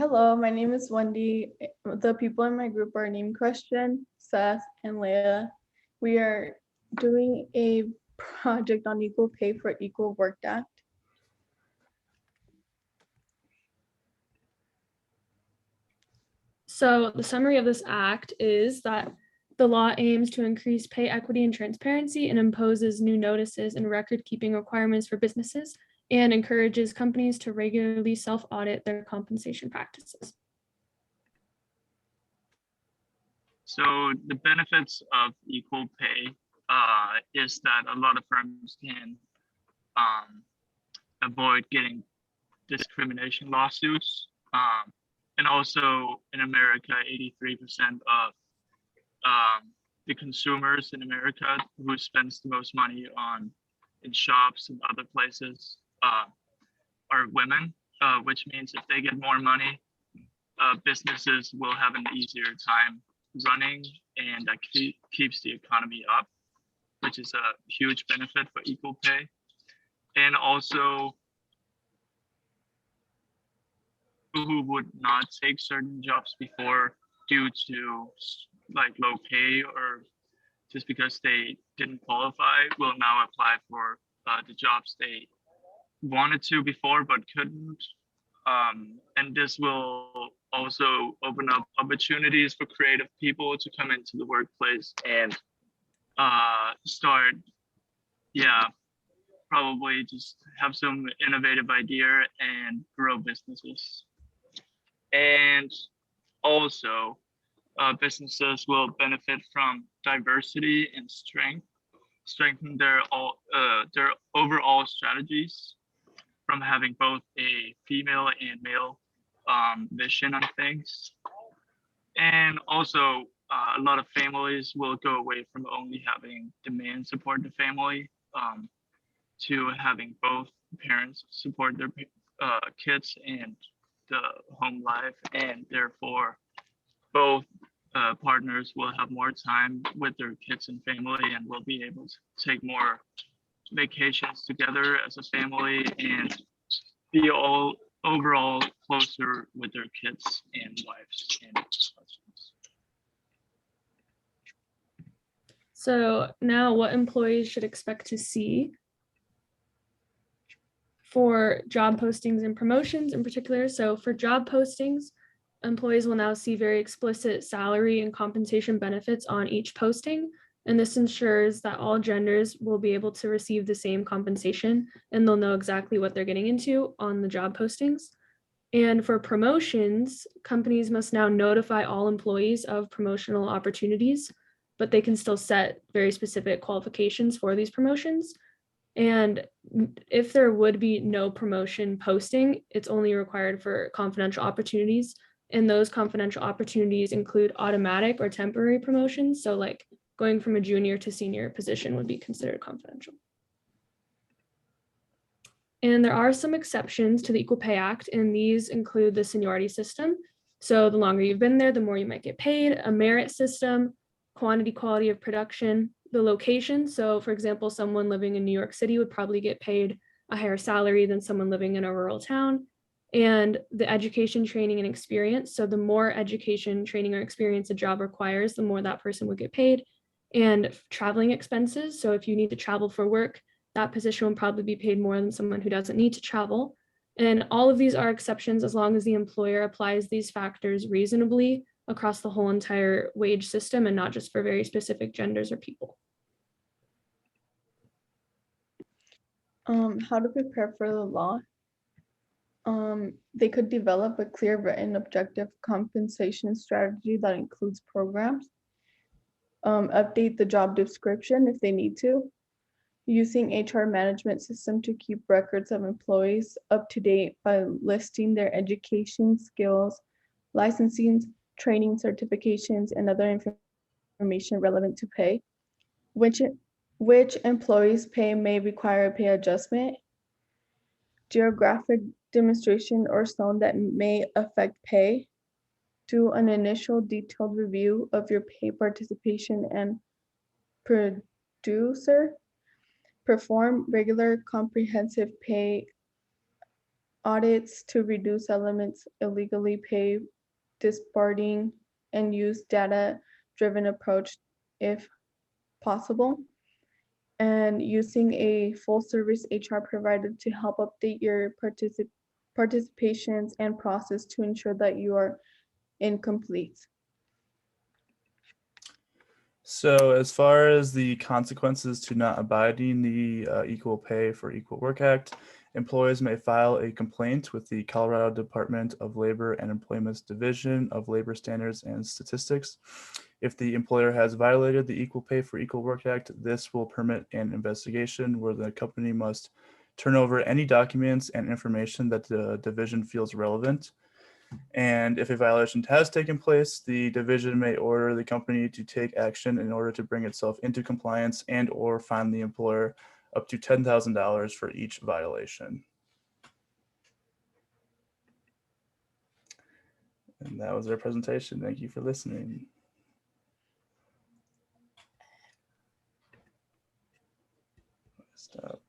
Hello, my name is Wendy. The people in my group are named Christian, Seth, and Leah. We are doing a project on equal pay for Equal Work Act. So the summary of this act is that the law aims to increase pay equity and transparency and imposes new notices and record-keeping requirements for businesses and encourages companies to regularly self-audit their compensation practices. So the benefits of equal pay is that a lot of firms can avoid getting discrimination lawsuits. And also in America, 83% of the consumers in America who spends the most money in shops and other places are women, which means if they get more money, businesses will have an easier time running, and that keeps the economy up, which is a huge benefit for equal pay. And also, people who would not take certain jobs before due to like low pay or just because they didn't qualify will now apply for the jobs they wanted to before but couldn't. And this will also open up opportunities for creative people to come into the workplace and start, probably just have some innovative idea and grow businesses. And also, businesses will benefit from diversity and strengthen their overall strategies from having both a female and male vision on things. And also, a lot of families will go away from only having the man support the family to having both parents support their kids and the home life, and therefore both partners will have more time with their kids and family and will be able to take more vacations together as a family and be all overall closer with their kids and wives and husbands. So now what employees should expect to see for job postings and promotions in particular. So for job postings, employees will now see very explicit salary and compensation benefits on each posting. And this ensures that all genders will be able to receive the same compensation and they'll know exactly what they're getting into on the job postings. And for promotions, companies must now notify all employees of promotional opportunities, but they can still set very specific qualifications for these promotions. And if there would be no promotion posting, it's only required for confidential opportunities. And those confidential opportunities include automatic or temporary promotions. So like going from a junior to senior position would be considered confidential. And there are some exceptions to the Equal Pay Act, and these include the seniority system. So the longer you've been there, the more you might get paid, a merit system, quantity, quality of production, the location. So for example, someone living in New York City would probably get paid a higher salary than someone living in a rural town, and the education, training, and experience. So the more education, training, or experience a job requires, the more that person would get paid. And traveling expenses. So if you need to travel for work, that position will probably be paid more than someone who doesn't need to travel. And all of these are exceptions as long as the employer applies these factors reasonably across the whole entire wage system and not just for very specific genders or people. How to prepare for the law? They could develop a clear, written, objective compensation strategy that includes programs. Update the job description if they need to. Using HR management system to keep records of employees up to date by listing their education, skills, licensing, training, certifications, and other information relevant to pay. Which employees' pay may require a pay adjustment. Geographic demonstration or zone that may affect pay. Do an initial detailed review of your pay participation and producer. Perform regular comprehensive pay audits to reduce elements illegally pay, disparting, and use data-driven approach if possible, and using a full-service HR provider to help update your participations and process to ensure that you are incomplete. So as far as the consequences to not abiding the Equal Pay for Equal Work Act, employees may file a complaint with the Colorado Department of Labor and Employment's Division of Labor Standards and Statistics. If the employer has violated the Equal Pay for Equal Work Act, this will permit an investigation where the company must turn over any documents and information that the division feels relevant. And if a violation has taken place, the division may order the company to take action in order to bring itself into compliance and or fine the employer up to $10,000 for each violation. And that was our presentation. Thank you for listening. Stop.